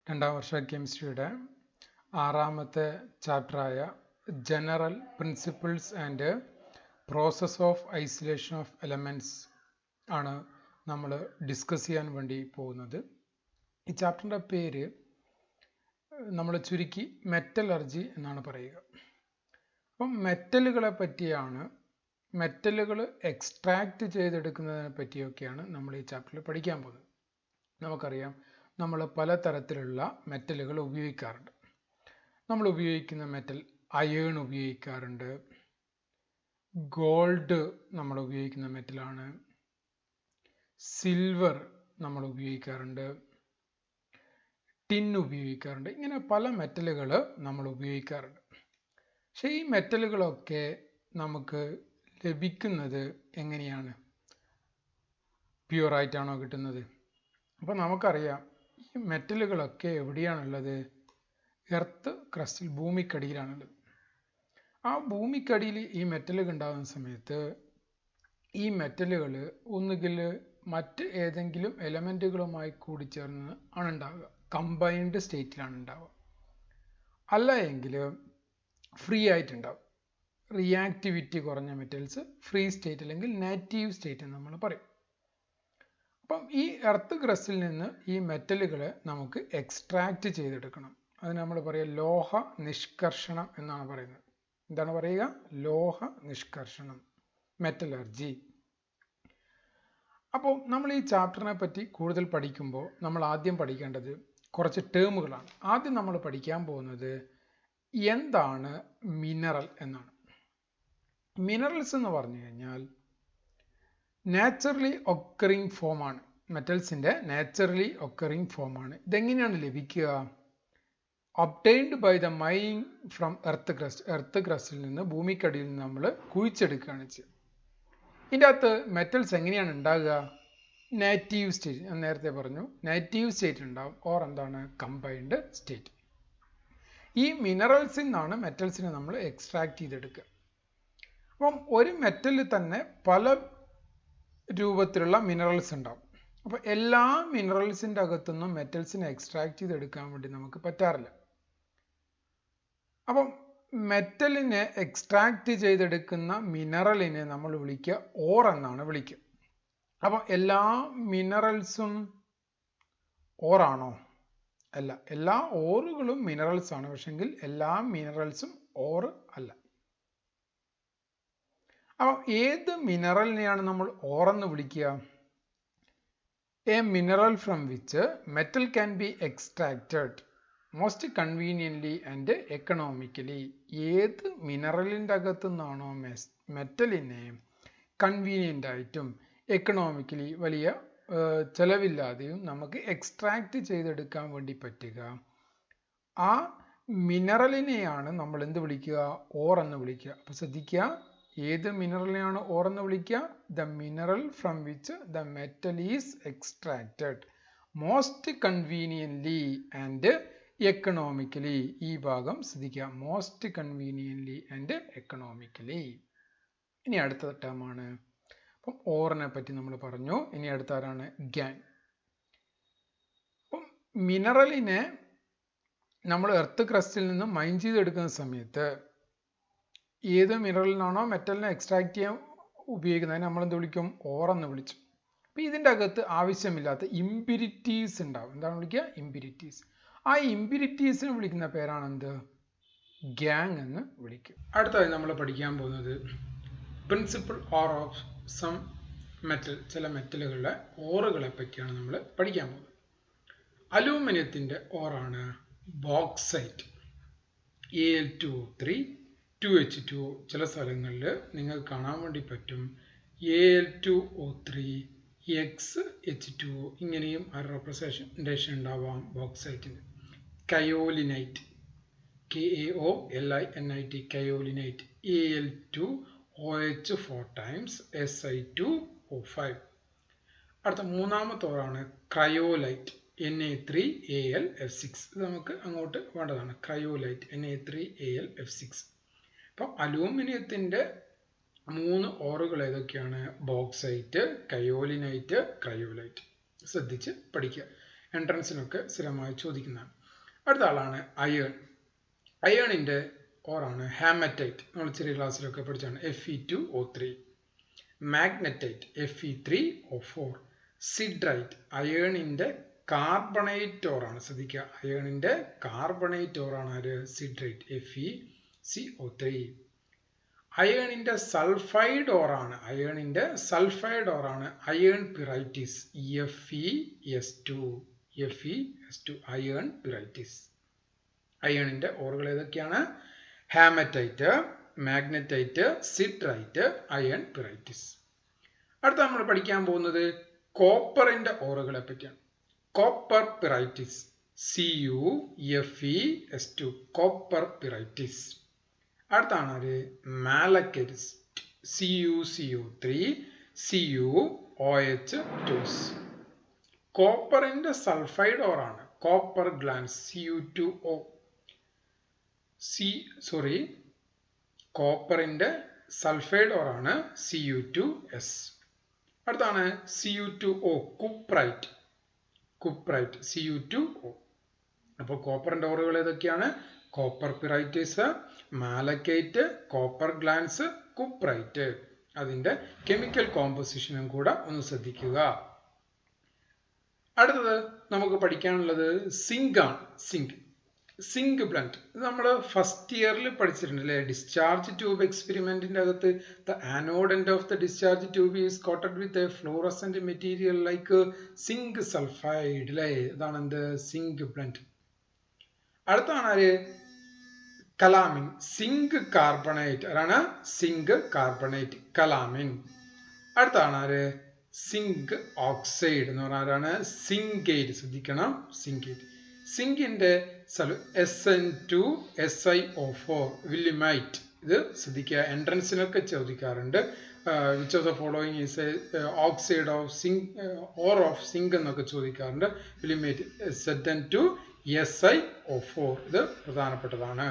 രണ്ടാം വർഷ കെമിസ്ട്രിയുടെ ആറാമത്തെ ചാപ്റ്ററായ general principles and process of isolation of elements ആണ് നമ്മൾ ഡിസ്കസ് ചെയ്യാൻ വേണ്ടി പോകുന്നത്. ഈ ചാപ്റ്ററിൻ്റെ പേര് നമ്മൾ ചുരുക്കി മെറ്റലർജി എന്നാണ് പറയുക. അപ്പം മെറ്റലുകളെ പറ്റിയാണ്, മെറ്റലുകൾ എക്സ്ട്രാക്റ്റ് ചെയ്തെടുക്കുന്നതിനെ പറ്റിയൊക്കെയാണ് നമ്മൾ ഈ ചാപ്റ്ററിൽ പഠിക്കാൻ പോകുന്നത്. നമുക്കറിയാം, നമ്മൾ പലതരത്തിലുള്ള മെറ്റലുകൾ ഉപയോഗിക്കാറുണ്ട്. നമ്മൾ ഉപയോഗിക്കുന്ന മെറ്റൽ അയേൺ ഉപയോഗിക്കാറുണ്ട്, ഗോൾഡ് നമ്മൾ ഉപയോഗിക്കുന്ന മെറ്റലാണ്, സിൽവർ നമ്മൾ ഉപയോഗിക്കാറുണ്ട്, ടിൻ ഉപയോഗിക്കാറുണ്ട്. ഇങ്ങനെ പല മെറ്റലുകൾ നമ്മൾ ഉപയോഗിക്കാറുണ്ട്. പക്ഷേ ഈ മെറ്റലുകളൊക്കെ നമുക്ക് ലഭിക്കുന്നത് എങ്ങനെയാണ്? പ്യുവറായിട്ടാണോ കിട്ടുന്നത്? അപ്പോൾ നമുക്കറിയാം, ഈ മെറ്റലുകളൊക്കെ എവിടെയാണുള്ളത്? എർത്ത് ക്രസ്റ്റിൽ, ഭൂമിക്കടിയിലാണുള്ളത്. ആ ഭൂമിക്കടിയിൽ ഈ മെറ്റലുകൾ ഉണ്ടാകുന്ന സമയത്ത് ഈ മെറ്റലുകൾ ഒന്നുകിൽ മറ്റ് ഏതെങ്കിലും എലമെൻറ്റുകളുമായി കൂടിച്ചേർന്ന് ആണ് ഉണ്ടാവുക, കമ്പൈൻഡ് സ്റ്റേറ്റിലാണ് ഉണ്ടാവുക. അല്ല എങ്കിൽ ഫ്രീ ആയിട്ടുണ്ടാവും. റിയാക്ടിവിറ്റി കുറഞ്ഞ മെറ്റൽസ് ഫ്രീ സ്റ്റേറ്റ് അല്ലെങ്കിൽ നേറ്റീവ് സ്റ്റേറ്റ് എന്ന് നമ്മൾ പറയും. അപ്പം ഈ എർത്ത് ക്രസ്റ്റിൽ നിന്ന് ഈ മെറ്റലുകളെ നമുക്ക് എക്സ്ട്രാക്റ്റ് ചെയ്തെടുക്കണം. അത് നമ്മൾ പറയുക ലോഹ നിഷ്കർഷണം എന്നാണ് പറയുന്നത്. എന്താണ് പറയുക? ലോഹ നിഷ്കർഷണം, മെറ്റലർജി. അപ്പോൾ നമ്മൾ ഈ ചാപ്റ്ററിനെ പറ്റി കൂടുതൽ പഠിക്കുമ്പോൾ നമ്മൾ ആദ്യം പഠിക്കേണ്ടത് കുറച്ച് ടേമുകളാണ്. ആദ്യം നമ്മൾ പഠിക്കാൻ പോകുന്നത് എന്താണ് മിനറൽ എന്നാണ്. മിനറൽസ് എന്ന് പറഞ്ഞു കഴിഞ്ഞാൽ നാച്ചുറലി ഒക്കറിങ് ഫോമാണ്, മെറ്റൽസിൻ്റെ നാച്ചുറലി ഒക്കറിങ് ഫോമാണ്. ഇതെങ്ങനെയാണ് ലഭിക്കുക? Obtained by the mining from earth crust. Earth ക്രസ്റ്റിൽ നിന്ന്, ഭൂമിക്കടിയിൽ നിന്ന് നമ്മൾ കുഴിച്ചെടുക്കുകയാണ് ചെയ്യുക. ഇതിൻ്റെ അകത്ത് മെറ്റൽസ് എങ്ങനെയാണ് ഉണ്ടാകുക? നേറ്റീവ് സ്റ്റേറ്റ്, ഞാൻ നേരത്തെ പറഞ്ഞു, നേറ്റീവ് സ്റ്റേറ്റ് ഉണ്ടാവും, ഓർ എന്താണ്, കമ്പൈൻഡ് സ്റ്റേറ്റ്. ഈ മിനറൽസിൽ നിന്നാണ് മെറ്റൽസിനെ നമ്മൾ എക്സ്ട്രാക്ട് ചെയ്തെടുക്കുക. അപ്പം ഒരു മെറ്റലിൽ തന്നെ പല രൂപത്തിലുള്ള മിനറൽസ് ഉണ്ടാവും. അപ്പോൾ എല്ലാ മിനറൽസിൻ്റെ അകത്തുനിന്നും മെറ്റൽസിനെ എക്സ്ട്രാക്ട് ചെയ്തെടുക്കാൻ വേണ്ടി നമുക്ക് പറ്റാറില്ല. അപ്പം മെറ്റലിനെ എക്സ്ട്രാക്ട് ചെയ്തെടുക്കുന്ന മിനറലിനെ നമ്മൾ വിളിക്കുക ഓർ എന്നാണ് വിളിക്കുക. അപ്പം എല്ലാ മിനറൽസും ഓറാണോ? അല്ല, എല്ലാ ഓറുകളും മിനറൽസ് ആണ്, പക്ഷെങ്കിൽ എല്ലാ മിനറൽസും ഓർ അല്ല. അപ്പം ഏത് മിനറലിനെയാണ് നമ്മൾ ഓറെന്ന് വിളിക്കുക? A mineral from which metal can be extracted most conveniently and economically. ഏത് മിനറലിൻ്റെ അകത്തു നിന്നാണോ മെറ്റലിനെ കൺവീനിയൻ്റ് ആയിട്ടും എക്കണോമിക്കലി വലിയ ചിലവില്ലാതെയും നമുക്ക് എക്സ്ട്രാക്റ്റ് ചെയ്തെടുക്കാൻ വേണ്ടി പറ്റുക, ആ മിനറലിനെയാണ് നമ്മൾ എന്ത് വിളിക്കുക? ഓർ എന്ന് വിളിക്കുക. അപ്പോൾ ശ്രദ്ധിക്കുക, ഏത് മിനറലിനെയാണ് ഓർ എന്ന് വിളിക്കുക? The mineral from which the metal is extracted most conveniently and economically. ഈ ഭാഗം ശ്രദ്ധിക്കുക, മോസ്റ്റ് കൺവീനിയൻ്റ്ലി ആൻഡ് എക്കണോമിക്കലി. ഇനി അടുത്ത ടേമാണ്. അപ്പം ഓറിനെ പറ്റി നമ്മൾ പറഞ്ഞു. ഇനി അടുത്ത ആരാണ്? ഗ്യാൻ. അപ്പം മിനറലിനെ നമ്മൾ എർത്ത് ക്രസ്റ്റിൽ നിന്ന് മൈൻ ചെയ്തെടുക്കുന്ന സമയത്ത് ഏത് മിനറലിനാണോ മെറ്റലിനെ എക്സ്ട്രാക്ട് ചെയ്യാൻ ഉപയോഗിക്കുന്നത് നമ്മൾ എന്ത് വിളിക്കും? ഓറെന്ന് വിളിച്ചു. അപ്പം ഇതിൻ്റെ അകത്ത് ആവശ്യമില്ലാത്ത ഇമ്പ്യൂരിറ്റീസ് ഉണ്ടാവും. എന്താണ് വിളിക്കുക? ഇമ്പ്യൂരിറ്റീസ്. ആ ഇമ്പ്യൂരിറ്റീസിന് വിളിക്കുന്ന പേരാണ് എന്ത്? ഗ്യാങ് എന്ന് വിളിക്കും. അടുത്തതായി നമ്മൾ പഠിക്കാൻ പോകുന്നത് principal ore of some metal. ചില മെറ്റലുകളുടെ ഓറുകളെ പറ്റിയാണ് നമ്മൾ പഠിക്കാൻ പോകുന്നത്. അലൂമിനിയത്തിൻ്റെ ഓറാണ് ബോക്സൈറ്റ്. Al2O3 2H2O. ചില സ്ഥലങ്ങളിൽ നിങ്ങൾക്ക് കാണാൻ വേണ്ടി പറ്റും Al2O3 XH2O. ഇങ്ങനെയും ഒരു റെപ്രസെൻറ്റേഷൻ ഉണ്ടാവാം ബോക്സൈറ്റിന്. Kaolinite, KAOLINIT, kaolinite. Al2OH 4 times Si2O5. അടുത്ത മൂന്നാമത്തെ ഓറാണ് ക്രയോലൈറ്റ്, Na3Al(F6). ഇത് നമുക്ക് അങ്ങോട്ട് വേണ്ടതാണ്. Cryolite, Na3Al(F6). അപ്പം അലൂമിനിയത്തിൻ്റെ 3 ഓറുകൾ ഏതൊക്കെയാണ്? Bauxite, kaolinite, cryolite. ശ്രദ്ധിച്ച് പഠിക്കുക. എൻട്രൻസിനൊക്കെ സ്ഥിരമായി ചോദിക്കുന്നതാണ്. അടുത്ത ആളാണ് അയേൺ. അയേണിൻ്റെ ഓറാണ് ഹാമറ്റൈറ്റ്. നമ്മൾ ചെറിയ ക്ലാസ്സിലൊക്കെ പഠിച്ചാണ് Fe2O3. Magnetite Fe3O4. സിഡ്രൈറ്റ് അയേണിൻ്റെ കാർബണേറ്റ് ഓറാണ്. ശ്രദ്ധിക്കുക, അയേണിൻ്റെ കാർബണേറ്റ് ഓറാണ് ആര്? Siderite FeCO3. അയേണിൻ്റെ സൾഫൈഡ് ഓറാണ് iron pyrites Fe2. Iron pyrites. അയേണിൻ്റെ ഓറുകൾ ഏതൊക്കെയാണ്? Haematite, magnetite, siderite, iron pyrites. അടുത്ത നമ്മൾ പഠിക്കാൻ പോകുന്നത് കോപ്പറിൻ്റെ ഓറുകളെ പറ്റിയാണ്. Copper pyrites CuFeS2. Copper pyrites. അടുത്താണ് ഒരു മാലക്കൈറ്റ് CuCO3 CuOH2. കോപ്പറിൻ്റെ സൾഫൈഡ് ഓറാണ് കോപ്പർ ഗ്ലാൻസ് Cu2O. കോപ്പറിൻ്റെ സൾഫൈഡ് ഓറാണ് Cu2S. അടുത്താണ് Cu2O കുപ്രൈറ്റ് Cu2O. അപ്പോൾ കോപ്പറിൻ്റെ ഓറുകൾ ഏതൊക്കെയാണ്? Copper പിറൈറ്റിസ്, malachite, copper glance, cuprite. അതിൻ്റെ കെമിക്കൽ കോമ്പോസിഷനും കൂടെ ഒന്ന് ശ്രദ്ധിക്കുക. അടുത്തത് നമുക്ക് പഠിക്കാനുള്ളത് സിങ്ക് ആണ്. Zinc blende. ഇത് നമ്മൾ ഫസ്റ്റ് ഇയറിൽ പഠിച്ചിട്ടുണ്ട് അല്ലേ? ഡിസ്ചാർജ് ട്യൂബ് എക്സ്പെരിമെന്റിന്റെ അകത്ത് the anode end of the discharge tube is coated with a fluorescent material like zinc sulphide അല്ലേ? ഇതാണ് എന്ത്? Zinc blende. അടുത്താണ് ആര്? കലാമിൻ. Zinc carbonate. ആരാണ്? Zinc carbonate, calamine. അടുത്താണ് ആര്? സിങ്ക് ഓക്സൈഡ് എന്ന് പറഞ്ഞാൽ ആരാണ്? സിങ്കേറ്റ്. ശ്രദ്ധിക്കണം, സിങ്കേറ്റ്. സിങ്കിന്റെ SN2SiO4 വില്ലിമൈറ്റ്. ഇത് ശ്രദ്ധിക്കുക, എൻട്രൻസിനൊക്കെ ചോദിക്കാറുണ്ട്. Which of the following is oxide of zinc ore of zinc എന്നൊക്കെ ചോദിക്കാറുണ്ട്. വില്ലിമൈറ്റ് Zn2SiO4. ഇത് പ്രധാനപ്പെട്ടതാണ്.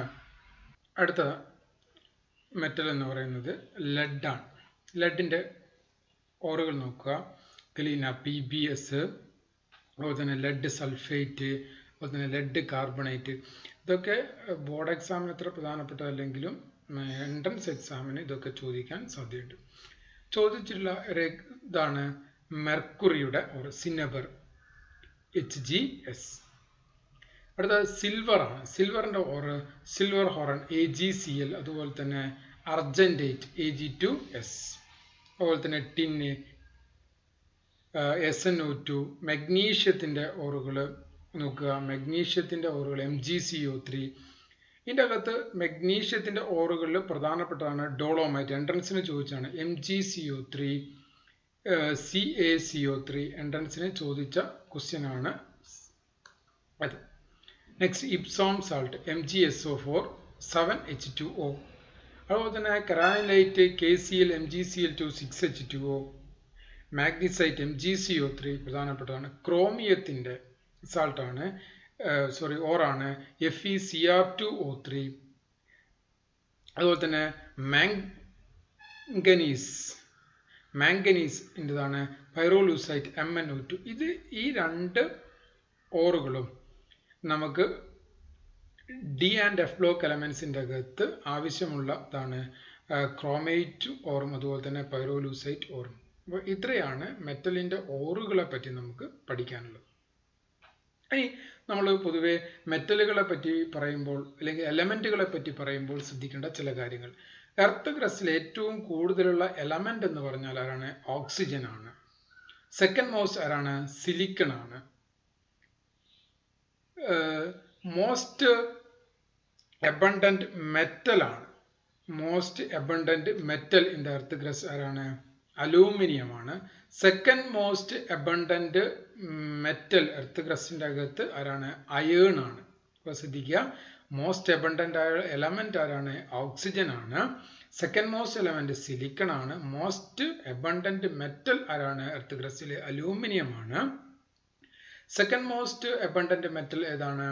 അടുത്ത മെറ്റൽ എന്ന് പറയുന്നത് ലെഡാണ്. ലെഡിൻ്റെ ഓറുകൾ നോക്കുക. ഗലീന PbS, അതുപോലെ തന്നെ ലെഡ് സൾഫേറ്റ്, അതുപോലെ തന്നെ ലെഡ് കാർബണേറ്റ്. ഇതൊക്കെ ബോർഡ് എക്സാമിന് അത്ര പ്രധാനപ്പെട്ടതല്ലെങ്കിലും എൻട്രൻസ് എക്സാമിന് ഇതൊക്കെ ചോദിക്കാൻ സാധ്യതയുണ്ട്. ചോദിച്ചിട്ടുള്ള ഒരു ഇതാണ് മെർക്കുറിയുടെ ഓർ സിന്നബർ HgS. അടുത്തത് സിൽവർ ആണ്. സിൽവറിൻ്റെ ഓറ് സിൽവർ ഹോറൺ AgCl, അതുപോലെ തന്നെ അർജൻറ്റേറ്റ് Ag2S, അതുപോലെ തന്നെ ടിന്ന് SnO2. മഗ്നീഷ്യത്തിൻ്റെ ഓറുകൾ നോക്കുക. മഗ്നീഷ്യത്തിൻ്റെ ഓറുകൾ MgCO3. ഇതിൻ്റെ അകത്ത് മഗ്നീഷ്യത്തിൻ്റെ ഓറുകളിൽ പ്രധാനപ്പെട്ടതാണ് ഡോളോമൈറ്റ്. എൻട്രൻസിന് ചോദിച്ചാണ് MgCO3 CaCO3. എൻട്രൻസിന് ചോദിച്ച ക്വസ്റ്റ്യൻ ആണ് അത്. Next Epsom salt MgSO4 7H2O. അതുപോലെ തന്നെ കരാനൈലൈറ്റ് KCl MgCl2 6H2O. Magnesite MgCO3 പ്രധാനപ്പെട്ടതാണ്. ക്രോമിയത്തിൻ്റെ സാൾട്ടാണ് ഓറാണ് FeCr2O3. അതുപോലെ തന്നെ മാംഗനീസിൻ്റെതാണ് പൈറോലൂസൈറ്റ് MnO2. ഈ രണ്ട് ഓറുകളും നമുക്ക് D and F ബ്ലോക്ക് എലമെന്റ്സിൻ്റെ അകത്ത് ആവശ്യമുള്ളതാണ്. ക്രോമേറ്റ് ഓറും അതുപോലെ തന്നെ പൈറോലൂസൈറ്റ് ഓറും. അപ്പോൾ ഇത്രയാണ് മെറ്റലിൻ്റെ ഓറുകളെ പറ്റി നമുക്ക് പഠിക്കാനുള്ളത്. ഇനി നമ്മൾ പൊതുവെ മെറ്റലുകളെ പറ്റി പറയുമ്പോൾ അല്ലെങ്കിൽ എലമെന്റുകളെ പറ്റി പറയുമ്പോൾ ശ്രദ്ധിക്കേണ്ട ചില കാര്യങ്ങൾ. എർത്ത് ക്രസ്റ്റിൽ ഏറ്റവും കൂടുതലുള്ള എലമെന്റ് എന്ന് പറഞ്ഞാൽ ആരാണ്? ഓക്സിജൻ ആണ്. സെക്കൻഡ് മോസ്റ്റ് ആരാണ്? സിലിക്കൺ ആണ്. മോസ്റ്റ് അബണ്ടന്റ് മെറ്റൽ ആണ്. Most abundant metal in the earth crust ആരാണ്? അലൂമിനിയം ആണ്. Second most abundant metal earth ക്രസ്റ്റിൻ്റെ അകത്ത് ആരാണ്? അയേൺ ആണ്. അപ്പോൾ ശ്രദ്ധിക്കുക, മോസ്റ്റ് അബണ്ടന്റ് ആയ എലമെന്റ് ആരാണ്? ഓക്സിജൻ ആണ്. സെക്കൻഡ് മോസ്റ്റ് എലമെന്റ് സിലിക്കൺ ആണ്. മോസ്റ്റ് അബണ്ടന്റ് മെറ്റൽ ആരാണ്? എർത്ത് ക്രസ്റ്റിൽ അലൂമിനിയം ആണ്. സെക്കൻഡ് മോസ്റ്റ് അബണ്ടന്റ് മെറ്റൽ ഏതാണ്?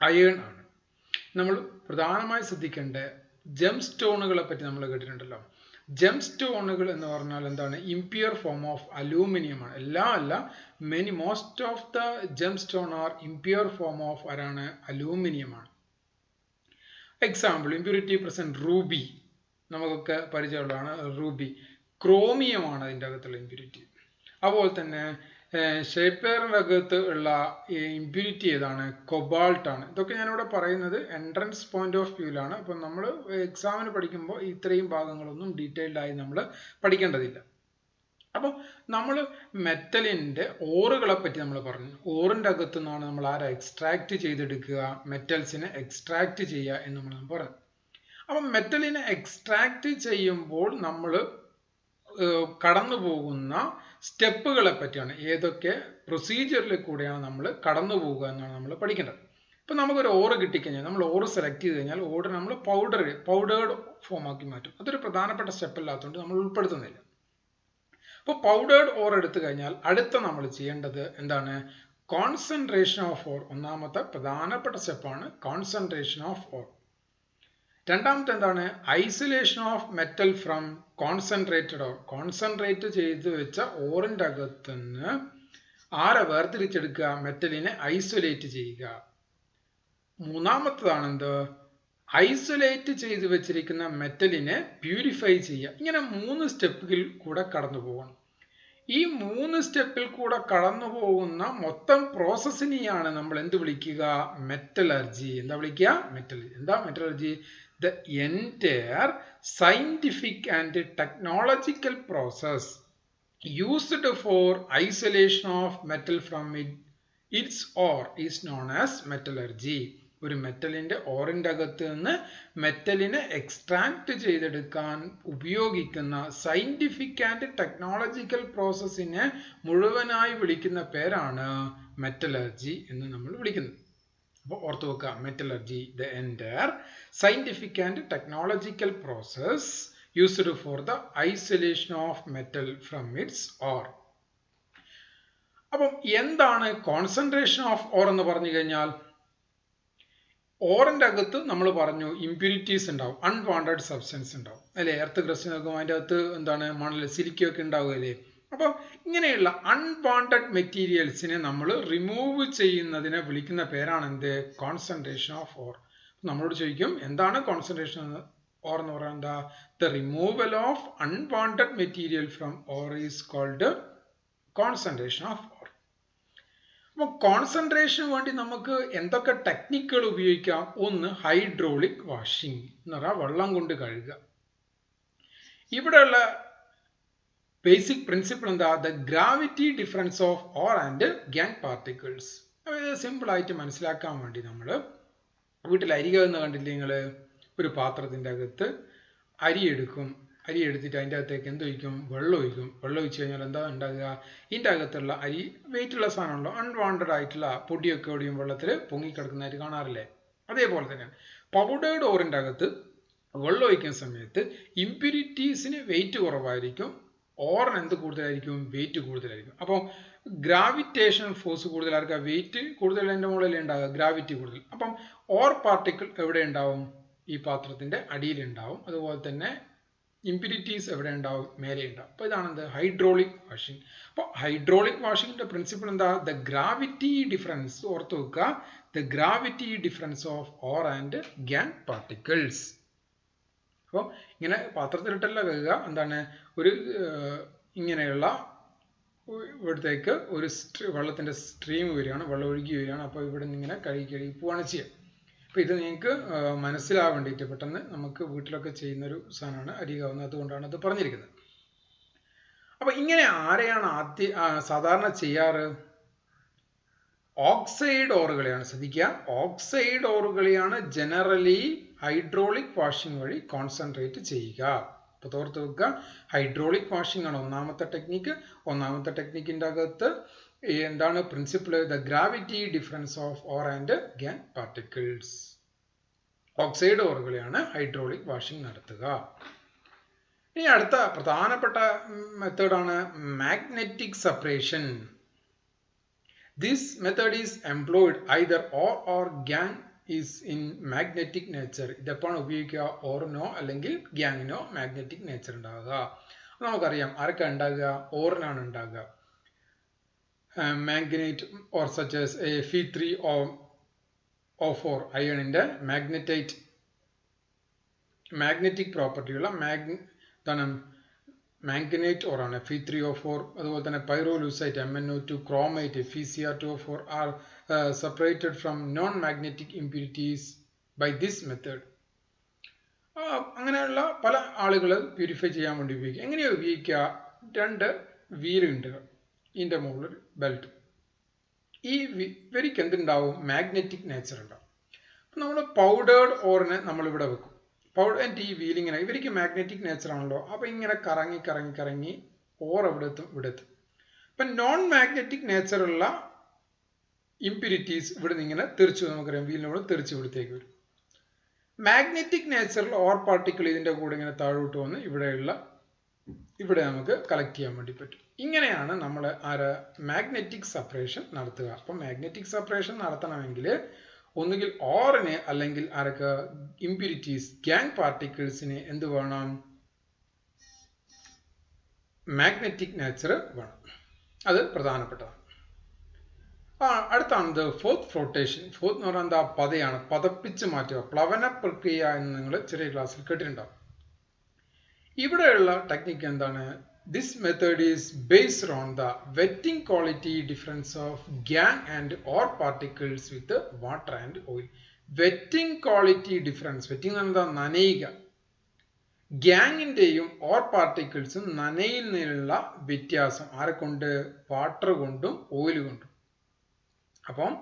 അയേൺ ആണ്. നമ്മൾ പ്രധാനമായി ശ്രദ്ധിക്കേണ്ട ജെം സ്റ്റോണുകളെ പറ്റി നമ്മൾ കേട്ടിട്ടുണ്ടല്ലോ. ജെം സ്റ്റോണുകൾ എന്ന് പറഞ്ഞാൽ എന്താണ്? ഇംപ്യൂർ ഫോം ഓഫ് അലൂമിനിയം ആണ്. എല്ലാം അല്ല, most of the gem stone are impure form of ആരാണ്? അലൂമിനിയം ആണ്. എക്സാമ്പിൾ, ഇംപ്യൂരിറ്റി പ്രസന്റ് റൂബി, നമുക്കൊക്കെ പരിചയമുള്ളതാണ് റൂബി. ക്രോമിയം ആണ് അതിൻ്റെ അകത്തുള്ള ഇംപ്യൂരിറ്റി. അതുപോലെ തന്നെ ഷേപ്പേറിൻ്റെ അകത്ത് ഉള്ള ഇംപ്യൂരിറ്റി ഏതാണ്? കൊബാൾട്ട് ആണ്. ഇതൊക്കെ ഞാനിവിടെ പറയുന്നത് എൻട്രൻസ് പോയിന്റ് ഓഫ് വ്യൂവിലാണ്. അപ്പം നമ്മൾ എക്സാമിന് പഠിക്കുമ്പോൾ ഇത്രയും ഭാഗങ്ങളൊന്നും ഡീറ്റെയിൽഡ് ആയി നമ്മൾ പഠിക്കേണ്ടതില്ല. അപ്പോൾ നമ്മൾ മെറ്റലിൻ്റെ ഓറുകളെ പറ്റി നമ്മൾ പറഞ്ഞു. ഓറിൻ്റെ അകത്തു നിന്നാണ് നമ്മൾ എക്സ്ട്രാക്ട് ചെയ്തെടുക്കുക, മെറ്റൽസിനെ എക്സ്ട്രാക്ട് ചെയ്യുക എന്ന് നമ്മൾ പറഞ്ഞു. അപ്പം മെറ്റലിനെ എക്സ്ട്രാക്ട് ചെയ്യുമ്പോൾ നമ്മൾ കടന്നു പോകുന്ന സ്റ്റെപ്പുകളെ പറ്റിയാണ്, ഏതൊക്കെ പ്രൊസീജിയറിൽ കൂടെയാണ് നമ്മൾ കടന്നു പോകുക എന്നാണ് നമ്മൾ പഠിക്കേണ്ടത്. ഇപ്പം നമുക്കൊരു ഓറ് കിട്ടിക്കഴിഞ്ഞാൽ, നമ്മൾ ഓറ് സെലക്ട് ചെയ്ത് കഴിഞ്ഞാൽ ഓറ് നമ്മൾ പൗഡേർഡ് ഫോം ആക്കി മാറ്റും. അതൊരു പ്രധാനപ്പെട്ട സ്റ്റെപ്പ് അല്ലാത്തതുകൊണ്ട് നമ്മൾ ഉൾപ്പെടുത്തുന്നില്ല. അപ്പോൾ പൗഡേർഡ് ഓർ എടുത്തു കഴിഞ്ഞാൽ അടുത്ത നമ്മൾ ചെയ്യേണ്ടത് എന്താണ്? Concentration of or. ഒന്നാമത്തെ പ്രധാനപ്പെട്ട സ്റ്റെപ്പാണ് കോൺസെൻട്രേഷൻ ഓഫ് ഓർ. രണ്ടാമത്തെ എന്താണ്? Isolation of metal from concentrated or. Concentrate ചെയ്ത് വെച്ച ഓറിൻ്റെ അകത്തുനിന്ന് വേർതിരിച്ചെടുക്കുക? മെറ്റലിനെ ഐസൊലേറ്റ് ചെയ്യുക. മൂന്നാമത്തതാണ് എന്ത്? ഐസൊലേറ്റ് ചെയ്ത് വെച്ചിരിക്കുന്ന മെറ്റലിനെ പ്യൂരിഫൈ ചെയ്യുക. ഇങ്ങനെ 3 സ്റ്റെപ്പിൽ കൂടെ കടന്നു പോകണം. ഈ 3 സ്റ്റെപ്പിൽ കൂടെ കടന്നു പോകുന്ന മൊത്തം പ്രോസസ്സിനെയാണ് നമ്മൾ എന്ത് വിളിക്കുക? മെറ്റലർജി. എന്താ വിളിക്കുക? Metallurgy? The entire scientific and technological process used for isolation of metal from its ore is known as metallurgy. ഒരു മെറ്റലിന്റെ ഓറിൻ്റെ അകത്ത് നിന്ന് മെറ്റലിനെ എക്സ്ട്രാക്ട് ചെയ്തെടുക്കാൻ ഉപയോഗിക്കുന്ന സയന്റിഫിക് ആൻഡ് ടെക്നോളജിക്കൽ പ്രോസസ്സിനെ മുഴുവനായി വിളിക്കുന്ന പേരാണ് മെറ്റലർജി എന്ന് നമ്മൾ വിളിക്കുന്നത്. അപ്പോൾ ഓർത്ത് വെക്കുക, metallurgy, the entire scientific and technological process used for the isolation of metal from it's or. അപ്പം എന്താണ് കോൺസെൻട്രേഷൻ ഓഫ് ഓർ എന്ന് പറഞ്ഞു കഴിഞ്ഞാൽ? ഓറിൻ്റെ അകത്ത് നമ്മൾ പറഞ്ഞു ഇംപ്യൂരിറ്റീസ് ഉണ്ടാവും, അൺവാണ്ടഡ് സബ്സ്റ്റൻസ് ഉണ്ടാവും അല്ലേ? എർത്ത് ക്രസ്റ്റ് നോക്കുമ്പോൾ അതിൻ്റെ അകത്ത് എന്താണ്? മണൽ, സിലിക്കയൊക്കെ ഉണ്ടാവുകയല്ലേ? അപ്പോൾ ഇങ്ങനെയുള്ള അൺവാണ്ടഡ് മെറ്റീരിയൽസിനെ നമ്മൾ റിമൂവ് ചെയ്യുന്നതിനെ വിളിക്കുന്ന പേരാണ് എന്ത്? Concentration of ore. നമ്മളോട് ചോദിക്കും എന്താണ് കോൺസെൻട്രേഷൻ ഓർ എന്ന് പറയുന്നത്? എന്താ? The removal of unwanted material from ore is called concentration of ore. അപ്പോൾ കോൺസെൻട്രേഷന് വേണ്ടി നമുക്ക് എന്തൊക്കെ ടെക്നിക്കുകൾ ഉപയോഗിക്കാം? ഒന്ന്, ഹൈഡ്രോളിക് വാഷിംഗ് എന്ന് പറഞ്ഞാൽ വെള്ളം കൊണ്ട് കഴുകുക. ഇവിടെയുള്ള ബേസിക് പ്രിൻസിപ്പിൾ എന്താ? The gravity difference of ore and gangue particles. അപ്പോൾ ഇത് സിമ്പിളായിട്ട് മനസ്സിലാക്കാൻ വേണ്ടി നമ്മൾ വീട്ടിൽ അരി കഴുകുന്ന കണ്ടില്ലേ നിങ്ങൾ? ഒരു പാത്രത്തിൻ്റെ അകത്ത് അരി എടുക്കും. അരി എടുത്തിട്ട് അതിൻ്റെ അകത്തേക്ക് എന്തൊഴിക്കും? വെള്ളം ഒഴിക്കും. വെള്ളം ഒഴിച്ച് കഴിഞ്ഞാൽ എന്താ ഉണ്ടാകുക? ഇതിൻ്റെ അകത്തുള്ള അരി വെയിറ്റുള്ള സാധനമുള്ളൂ, അൺവാണ്ടഡ് ആയിട്ടുള്ള പൊടിയൊക്കെ ഒടിയും വെള്ളത്തിൽ പൊങ്ങിക്കിടക്കുന്നതായിട്ട് കാണാറില്ലേ? അതേപോലെ തന്നെയാണ് പൗഡേർഡ് ഓറിൻ്റെ അകത്ത് വെള്ളം ഒഴിക്കുന്ന സമയത്ത് ഇംപ്യൂരിറ്റീസിന് വെയിറ്റ് കുറവായിരിക്കും, ഓറിന് എന്ത് കൂടുതലായിരിക്കും? വെയിറ്റ് കൂടുതലായിരിക്കും. അപ്പോൾ ഗ്രാവിറ്റേഷൻ ഫോഴ്സ് കൂടുതലായിരിക്കും, വെയിറ്റ് കൂടുതൽ എൻ്റെ മുകളിൽ ഉണ്ടാകുക, ഗ്രാവിറ്റി കൂടുതൽ. അപ്പം ഓർ പാർട്ടിക്കിൾ എവിടെ ഉണ്ടാവും? ഈ പാത്രത്തിൻ്റെ അടിയിലുണ്ടാവും. അതുപോലെ തന്നെ ഇംപ്യൂരിറ്റീസ് എവിടെ ഉണ്ടാവും? മേലെ ഉണ്ടാവും. അപ്പോൾ ഇതാണ് എന്ത്? Hydraulic washing. അപ്പോൾ ഹൈഡ്രോളിക് വാഷിങ്ങിൻ്റെ പ്രിൻസിപ്പിൾ എന്താ? The gravity difference. ഓർത്ത് വെക്കുക, the gravity difference of ore and gangue particles. അപ്പോൾ ഇങ്ങനെ പാത്രത്തിലിട്ടല്ല കഴുകുക, എന്താണ്? ഒരു ഇങ്ങനെയുള്ള ഇവിടത്തേക്ക് ഒരു വെള്ളത്തിൻ്റെ സ്ട്രീം വരികയാണ്, വെള്ളം ഒഴുകി വരികയാണ്. അപ്പോൾ ഇവിടെ നിന്ന് ഇങ്ങനെ കഴുകി പോവുകയാണ് ചെയ്യുക. അപ്പോൾ ഇത് നിങ്ങൾക്ക് മനസ്സിലാവാൻ വേണ്ടിയിട്ട് പെട്ടെന്ന് നമുക്ക് വീട്ടിലൊക്കെ ചെയ്യുന്നൊരു സാധനമാണ് അരി കഴുകുന്നത്, അതുകൊണ്ടാണ് അത് പറഞ്ഞിരിക്കുന്നത്. അപ്പോൾ ഇങ്ങനെ ആരെയാണ് സാധാരണ ചെയ്യാറ്? ഓക്സൈഡ് ഓറുകളെയാണ്. ശ്രദ്ധിക്കുക, ഓക്സൈഡ് ഓറുകളെയാണ് ജനറലി ഹൈഡ്രോളിക് വാഷിംഗ് വഴി കോൺസെൻട്രേറ്റ് ചെയ്യുക. അപ്പോൾ തോർത്ത് വെക്കുക, ഹൈഡ്രോളിക് വാഷിംഗ് ആണ് ഒന്നാമത്തെ ടെക്നിക്ക്. ഒന്നാമത്തെ ടെക്നിക്കിൻ്റെ അകത്ത് എന്താണ് principle? The gravity difference of ore and gangue particles. Oxide ഓറുകളെയാണ് ഹൈഡ്രോളിക് വാഷിംഗ് നടത്തുക. ഇനി അടുത്ത പ്രധാനപ്പെട്ട മെത്തേഡാണ് magnetic separation. This method is employed either or gang is in magnetic nature. ഇതെപ്പോഴാണ് ഉപയോഗിക്കുക? ഓറിനോ അല്ലെങ്കിൽ ഗ്യാങ്ങിനോ മാഗ്നറ്റിക് നേച്ചർ ഉണ്ടാകുക. നമുക്കറിയാം ആരൊക്കെ ഉണ്ടാകുക? ഓറിനാണ് ഉണ്ടാകുക. Magnetite ore such as Fe3O4 അയണിന്റെ മാഗ്നറ്റിക് പ്രോപ്പർട്ടിയുള്ള മാംഗനേറ്റ് ഓറാണ് Fe3O4. അതുപോലെ തന്നെ pyrolusite MnO2, chromite FeCr2O4 are separated from non magnetic impurities by this method. അങ്ങനെയുള്ള പല ആളുകൾ പ്യൂരിഫൈ ചെയ്യാൻ വേണ്ടി ഉപയോഗിക്കുക. എങ്ങനെയാണ് ഉപയോഗിക്കുക? 2 വീലുണ്ട് ഇതിൻ്റെ മുകളിൽ ബെൽറ്റ്. ഈ ഇവർക്ക് എന്തുണ്ടാവും? മാഗ്നറ്റിക് നേച്ചർ ഉണ്ടാവും. അപ്പം നമ്മൾ പൗഡേർഡ് ഓറിനെ നമ്മളിവിടെ വെക്കും. ഈ വീലിങ്ങനെ ഇവർക്ക് മാഗ്നറ്റിക് നേച്ചർ ആണല്ലോ. അപ്പം ഇങ്ങനെ കറങ്ങി കറങ്ങി കറങ്ങി ഓർ എവിടെ എത്തും? ഇവിടെ എത്തും. അപ്പം നോൺ മാഗ്നറ്റിക് നേച്ചറുള്ള ഇംപ്യൂരിറ്റീസ് ഇവിടെ നിന്ന് ഇങ്ങനെ തെറിച്ചു, നമുക്കറിയാം വീലിനോട് തെറിച്ച് ഇവിടത്തേക്ക് വരും. മാഗ്നറ്റിക് നേച്ചറിൽ ഓർ പാർട്ടിക്കിൾ ഇതിൻ്റെ കൂടെ ഇങ്ങനെ താഴോട്ട് വന്ന് ഇവിടെ നമുക്ക് കളക്ട് ചെയ്യാൻ വേണ്ടി പറ്റും. ഇങ്ങനെയാണ് നമ്മൾ മാഗ്നറ്റിക് സെപ്പറേഷൻ നടത്തുക. അപ്പം മാഗ്നറ്റിക് സെപ്പറേഷൻ നടത്തണമെങ്കിൽ ഒന്നുകിൽ ഓറിന് അല്ലെങ്കിൽ ആരൊക്കെ ഇംപ്യൂരിറ്റീസ് ഗ്യാങ് പാർട്ടിക്കിൾസിന് എന്ത് വേണം? മാഗ്നറ്റിക് നേച്ചർ വേണം. അത് പ്രധാനപ്പെട്ടതാണ്. അടുത്താണ് ഫോർത്ത് ഫ്ലോട്ടേഷൻ. ഫോർത്ത് എന്ന് പറഞ്ഞാൽ എന്താ? പതയാണ്. പതപ്പിച്ച് മാറ്റുക, പ്ലവന പ്രക്രിയ എന്ന് നിങ്ങൾ ചെറിയ ക്ലാസ്സിൽ കേട്ടിട്ടുണ്ടാവും. ഇവിടെയുള്ള ടെക്നിക്ക് എന്താണ്? This method is based on the wetting quality difference of gang and ore particles with the water and oil. Wetting quality difference. Wetting എന്താ? നനയുക. ഗ്യാങ്ങിൻ്റെയും ഓർ പാർട്ടിക്കിൾസും നനയുന്നതിനുള്ള വ്യത്യാസം ആരെക്കൊണ്ട്? വാട്ടർ കൊണ്ടും ഓയിൽ കൊണ്ടും. അപ്പം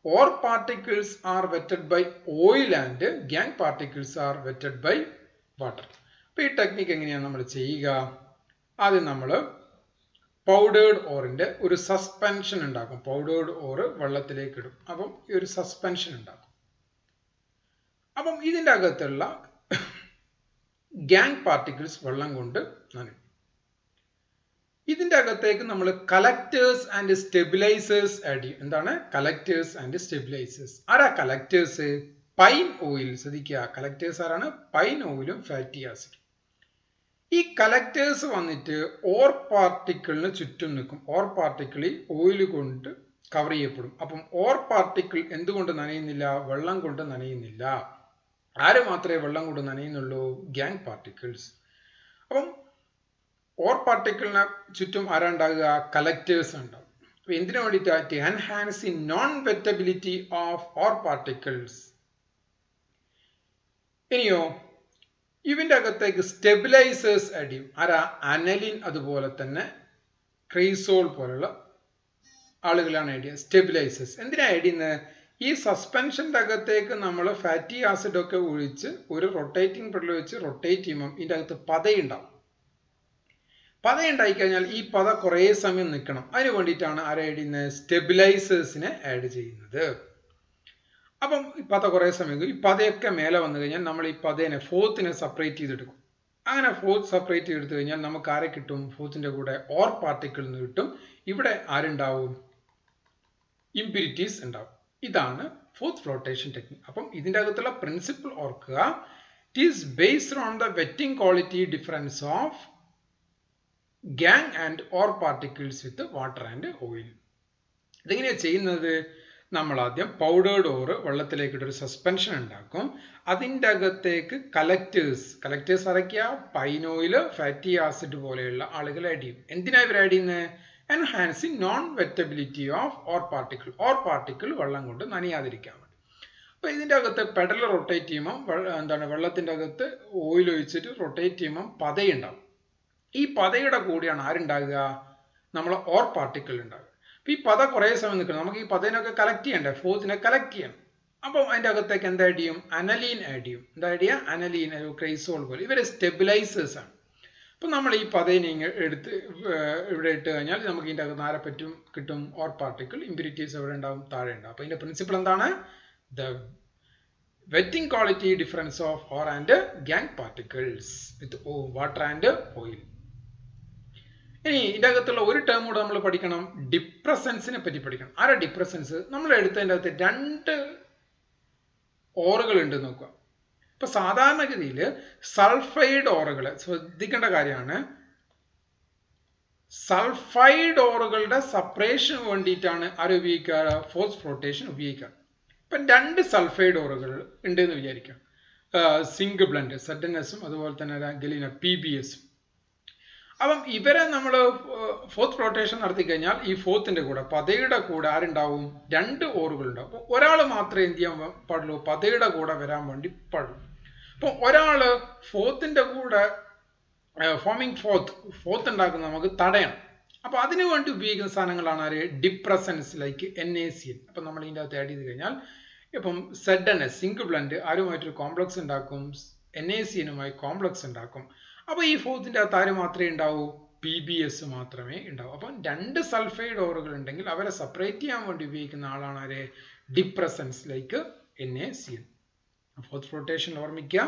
ore particles are wetted by oil and gangue particles are wetted by water. അപ്പം ഈ technique എങ്ങനെയാണ് നമ്മൾ ചെയ്യുക? ആദ്യം നമ്മൾ പൗഡേർഡ് ഓറിൻ്റെ ഒരു സസ്പെൻഷൻ ഉണ്ടാക്കും. പൗഡേർഡ് ഓറ് വെള്ളത്തിലേക്ക് ഇടും. അപ്പം ഈ ഒരു സസ്പെൻഷൻ ഉണ്ടാക്കും. അപ്പം ഇതിൻ്റെ അകത്തുള്ള ഗ്യാങ് പാർട്ടിക്കിൾസ് വെള്ളം കൊണ്ട് നനയും. ഇതിൻ്റെ അകത്തേക്ക് നമ്മൾ കലക്ടേഴ്സ് ആൻഡ് സ്റ്റെബിലൈസേഴ്സ് ആഡ് ചെയ്യും. എന്താണ് കലക്ടേഴ്സ് ആൻഡ് സ്റ്റെബിലൈസേഴ്സ്? ആരാ കലക്ടേഴ്സ്? Pine oil. ശ്രദ്ധിക്കുക, കലക്ടേഴ്സ് ആരാണ്? പൈൻ ഓയിലും ഫാറ്റി ആസിഡും. ഈ കലക്ടേഴ്സ് വന്നിട്ട് ഓർ പാർട്ടിക്കിളിന് ചുറ്റും നിൽക്കും. ഓർ പാർട്ടിക്കിൾ ഓയിൽ കൊണ്ട് കവർ ചെയ്യപ്പെടും. അപ്പം ഓർ പാർട്ടിക്കിൾ എന്തുകൊണ്ട് നനയുന്നില്ല? വെള്ളം കൊണ്ട് നനയുന്നില്ല. ആര് മാത്രമേ വെള്ളം കൊണ്ട് നനയുന്നുള്ളൂ? Gangue particles. അപ്പം ഓർ പാർട്ടിക്കിളിന് ചുറ്റും ആരാണ്ടാകുക? കലക്ടേഴ്സ് ഉണ്ടാകും. അപ്പൊ എന്തിനു വേണ്ടിയിട്ട്? To enhance the non wettability of ore particles. ഇനിയോ ഇതിൻ്റെ അകത്തേക്ക് സ്റ്റെബിലൈസേഴ്സ് ആഡ് ചെയ്യും. ആരാ? അനലിൻ, അതുപോലെ തന്നെ ക്രൈസോൾ പോലുള്ള ആളുകളാണ് ആഡ് ചെയ്യുക. സ്റ്റെബിലൈസേഴ്സ് എന്തിനാ ആഡ് ചെയ്യുന്നത്? ഈ സസ്പെൻഷൻ്റെ അകത്തേക്ക് നമ്മൾ ഫാറ്റി ആസിഡ് ഒക്കെ ഒഴിച്ച് ഒരു റൊട്ടേറ്റിംഗ് പെഡൽ വെച്ച് റൊട്ടേറ്റ് ചെയ്യുമ്പം ഇതിൻ്റെ അകത്ത് പതയുണ്ടാവും. പതയുണ്ടായി കഴിഞ്ഞാൽ ഈ പത കുറേ സമയം നിൽക്കണം. അതിന് വേണ്ടിയിട്ടാണ് ആരെ ആഡ് ചെയ്യുന്നത്? സ്റ്റെബിലൈസേഴ്സിനെ ആഡ് ചെയ്യുന്നത്. അപ്പം ഈ പത കുറേ സമയം, ഈ പതയൊക്കെ മേലെ വന്നു കഴിഞ്ഞാൽ നമ്മൾ ഈ പതേനെ ഫോത്തിനെ സെപ്പറേറ്റ് ചെയ്തെടുക്കും. അങ്ങനെ ഫോത്ത് സെപ്പറേറ്റ് ചെയ്തെടുത്തു കഴിഞ്ഞാൽ നമുക്ക് ആരെ കിട്ടും? ഫോത്തിൻ്റെ കൂടെ ഓർ പാർട്ടിക്കിൾ നിന്ന് കിട്ടും. ഇവിടെ ആരുണ്ടാവും? ഇംപ്യൂരിറ്റീസ് ഉണ്ടാവും. ഇതാണ് ഫോർത്ത് ഫ്ലോട്ടേഷൻ ടെക്നിക്. അപ്പം ഇതിൻ്റെ അകത്തുള്ള പ്രിൻസിപ്പിൾ ഓർക്കുക. It is based on the wetting quality difference of gang and or particles with water and oil. ഇതെങ്ങനെയാണ് ചെയ്യുന്നത്? നമ്മൾ ആദ്യം പൗഡേർഡ് ഓറ് വെള്ളത്തിലേക്കിട്ട് ഒരു സസ്പെൻഷൻ ഉണ്ടാക്കും. അതിൻ്റെ അകത്തേക്ക് collectors അരയ്ക്കുക. Pine oil, fatty acid പോലെയുള്ള ആളുകൾ ആഡ് ചെയ്യും. എന്തിനാണ് ഇവർ ആഡ് ചെയ്യുന്നത്? Enhancing non wettability of or particle. Or particle വെള്ളം കൊണ്ട് നനയാതിരിക്കാൻ വേണ്ടി. അപ്പോൾ ഇതിൻ്റെ അകത്ത് പെഡൽ റൊട്ടേറ്റ് ചെയ്യുമ്പം വെള്ളത്തിൻ്റെ അകത്ത് ഓയിൽ ഒഴിച്ചിട്ട് റൊട്ടേറ്റ് ചെയ്യുമ്പം പതയുണ്ടാവും. ഈ പതയുടെ കൂടെയാണ് ആരുണ്ടാകുക? നമ്മൾ ഓർ പാർട്ടിക്കിൾ ഉണ്ടാകുക. അപ്പോൾ ഈ പത കുറേ സമയം നിൽക്കണം. നമുക്ക് ഈ പതേനൊക്കെ കളക്ട് ചെയ്യണ്ടേ? ഫോത്തിനെ കളക്ട് ചെയ്യണം. അപ്പം അതിൻ്റെ അകത്തേക്ക് എന്താ ആഡ് ചെയ്യും? അനലീൻ ആഡ് ചെയ്യും. എന്താ ആഡ് ചെയ്യുക? അനലീൻ, ക്രൈസോൾ പോലെ. ഇവർ സ്റ്റെബിലൈസേഴ്സ് ആണ്. അപ്പം നമ്മൾ ഈ പതേനെ എടുത്ത് ഇവിടെ ഇട്ട് കഴിഞ്ഞാൽ നമുക്ക് ഇതിൻ്റെ അകത്ത് ആരെ കിട്ടും? Or particle. ഇംപ്യൂരിറ്റീസ് എവിടെ ഉണ്ടാവും? താഴെ ഉണ്ടാവും. അപ്പോൾ ഇതിൻ്റെ പ്രിൻസിപ്പിൾ എന്താണ്? The wetting quality difference of ore and gangue particles with water and oil. ഇനി ഇതിൻ്റെ അകത്തുള്ള ഒരു ടേം കൂടെ നമ്മൾ പഠിക്കണം. ഡിപ്രസൻസിനെ പറ്റി പഠിക്കണം. ആരാ ഡിപ്രസൻസ്? നമ്മൾ എടുത്തതിൻ്റെ അകത്ത് 2 ഓറുകൾ ഉണ്ട് നോക്കുക. ഇപ്പൊ സാധാരണഗതിയിൽ സൾഫൈഡ് ഓറുകൾ ശ്രദ്ധിക്കേണ്ട കാര്യമാണ്. സൾഫൈഡ് ഓറുകളുടെ സെപ്പറേഷന് വേണ്ടിയിട്ടാണ് ആര് ഉപയോഗിക്കുക? ഫോസ്ഫോറേഷൻ ഉപയോഗിക്കുക. ഇപ്പം 2 സൾഫൈഡ് ഓറുകൾ ഉണ്ട് എന്ന് വിചാരിക്കാം. സിങ്ക് ബ്ലെൻഡ് ZnSഉം അതുപോലെ തന്നെ ഗലീന PbSഉം. അപ്പം ഇവരെ നമ്മൾ ഫോർത്ത് ഫ്ലോട്ടേഷൻ നടത്തി കഴിഞ്ഞാൽ ഈ ഫോർത്തിന്റെ കൂടെ പതയുടെ കൂടെ ആരുണ്ടാവും? 2 ഓറുകൾ ഉണ്ടാവും. അപ്പോൾ ഒരാൾ മാത്രമേ എന്ത് ചെയ്യാൻ പാടുള്ളൂ? പതയുടെ കൂടെ വരാൻ വേണ്ടി പാടുള്ളൂ. അപ്പം ഒരാള് ഫോർത്തിന്റെ കൂടെ ഫോമിങ് ഫോർത്ത് ഉണ്ടാക്കുന്ന നമുക്ക് തടയണം. അപ്പൊ അതിനു വേണ്ടി ഉപയോഗിക്കുന്ന സാധനങ്ങളാണ് ആര്? Depressants like NaCl. അപ്പൊ നമ്മൾ ഇതിൻ്റെ അകത്ത് ആഡ് ചെയ്ത് കഴിഞ്ഞാൽ ഇപ്പം ZnS സിങ്ക് ബ്ലെൻഡ് ആരുമായിട്ടൊരു കോംപ്ലക്സ് ഉണ്ടാക്കും, NaCnuമായി കോംപ്ലക്സ് ഉണ്ടാക്കും. അപ്പൊ ഈ ഫോർത്തിന്റെ അകത്ത് ആര് മാത്രമേ ഉണ്ടാവൂ? PbS മാത്രമേ ഉണ്ടാവൂ. അപ്പം 2 സൾഫൈഡ് ഓറുകൾ ഉണ്ടെങ്കിൽ അവരെ സെപ്പറേറ്റ് ചെയ്യാൻ വേണ്ടി ഉപയോഗിക്കുന്ന ആളാണ് ആര്? Depressants like NaCl. Fourth flotation ഓർമ്മിക്കുക.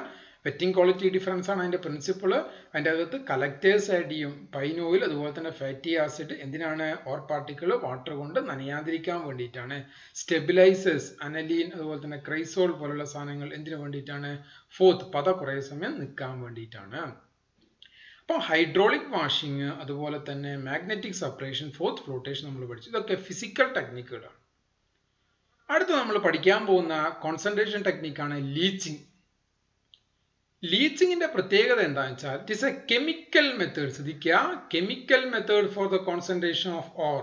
വെറ്റിംഗ് ക്വാളിറ്റി ഡിഫറൻസ് ആണ് അതിന്റെ പ്രിൻസിപ്പിള്. അതിൻ്റെ അകത്ത് കലക്ടേഴ്സ് ആഡ് ചെയ്യും, പൈൻ ഓയിൽ അതുപോലെ തന്നെ ഫാറ്റി ആസിഡ്. എന്തിനാണ്? ഓർ പാർട്ടിക്കിൾ വാട്ടർ കൊണ്ട് നനയാതിരിക്കാൻ വേണ്ടിയിട്ടാണ്. സ്റ്റെബിലൈസേഴ്സ് അനലീൻ അതുപോലെ തന്നെ ക്രൈസോൾ പോലുള്ള സാധനങ്ങൾ എന്തിനു വേണ്ടിയിട്ടാണ്? ഫോർത്ത് പത കുറേ സമയം നിൽക്കാൻ വേണ്ടിയിട്ടാണ്. അപ്പോൾ ഹൈഡ്രോളിക് വാഷിങ് അതുപോലെ തന്നെ മാഗ്നറ്റിക് സെപ്പറേഷൻ, ഫോർത്ത് ഫ്ലോട്ടേഷൻ നമ്മൾ പഠിച്ചു. ഇതൊക്കെ ഫിസിക്കൽ ടെക്നിക്കുകളാണ്. അടുത്ത് നമ്മൾ പഠിക്കാൻ പോകുന്ന കോൺസെൻട്രേഷൻ ടെക്നിക്കാണ് ലീച്ചിങ്. ലീച്ചിങ്ങിന്റെ പ്രത്യേകത എന്താണെന്ന് വെച്ചാൽ it is a chemical method. ശ്രദ്ധിക്കുക, chemical method for the concentration of ore.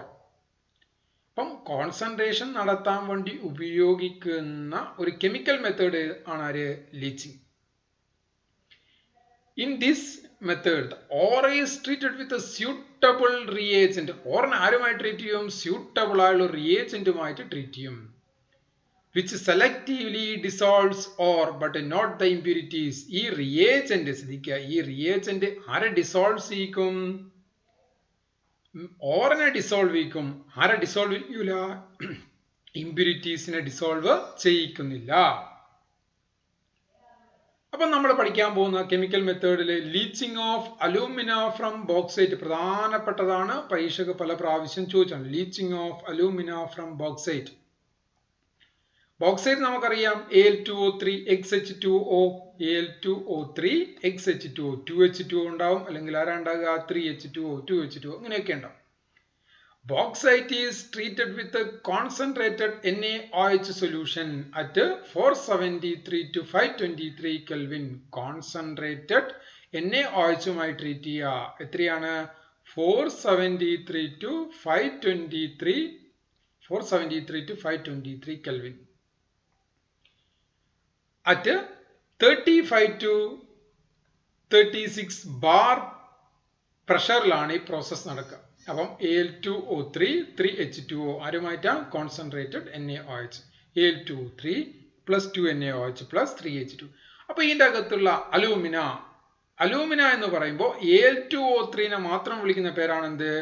അപ്പം കോൺസെൻട്രേഷൻ നടത്താൻ വേണ്ടി ഉപയോഗിക്കുന്ന ഒരു കെമിക്കൽ മെത്തേഡ് ആണ് ആര്? Leaching. In this method ore is treated with a suitable reagent. ഓറിനെ ആരുമായി ട്രീറ്റ് ചെയ്യും? സ്യൂട്ടബിൾ ആയുള്ള റിയേജന്റുമായിട്ട് ട്രീറ്റ് ചെയ്യും. which selectively dissolves ore but not the impurities. ഈ reagent ശ്രദ്ധിക്കുക, ഈ reagent ആരെ ഡിസോൾവ് ചെയ്യിക്കും? ഓറിനെ ഡിസോൾവ് ചെയ്യിക്കും. ആരെ ഡിസോൾവ് ചെയ്യൂല? ഇമ്പ്യൂരിറ്റീസിനെ ഡിസോൾവ് ചെയ്യിക്കുന്നില്ല. അപ്പൊ നമ്മൾ പഠിക്കാൻ പോകുന്ന കെമിക്കൽ മെത്തേഡില് leaching of alumina from bauxite പ്രധാനപ്പെട്ടതാണ്. പരീക്ഷയ്ക്ക് പല പ്രാവശ്യം ചോദിച്ചാണ് leaching of alumina from bauxite. Bauxite നമുക്കറിയാം Al2O3 XH2O, Al2O3 XH2O, 2H2O ഉണ്ടാവും, അല്ലെങ്കിൽ ആരാ ഉണ്ടാകുക? 3H2O, 2H2O, ഇങ്ങനെയൊക്കെ ഉണ്ടാവും. Bauxite is treated with a concentrated NaOH solution at 473 to 523 Kelvin. Concentrated NaOH treat ചെയ്യുക. എത്രയാണ്? 473 to 523 Kelvin. at 35 to 36 bar പ്രഷറിലാണ് ഈ പ്രോസസ് നടക്കുക. അപ്പം Al2O3 3H2O ആരുമായിട്ടാ? Concentrated NaOH. Al2O3 plus 2NaOH plus 3H2. അപ്പൊ ഇതിൻ്റെ അകത്തുള്ള അലൂമിന എന്ന് പറയുമ്പോൾ Al2O3നെ മാത്രം വിളിക്കുന്ന പേരാണ് എന്ത്?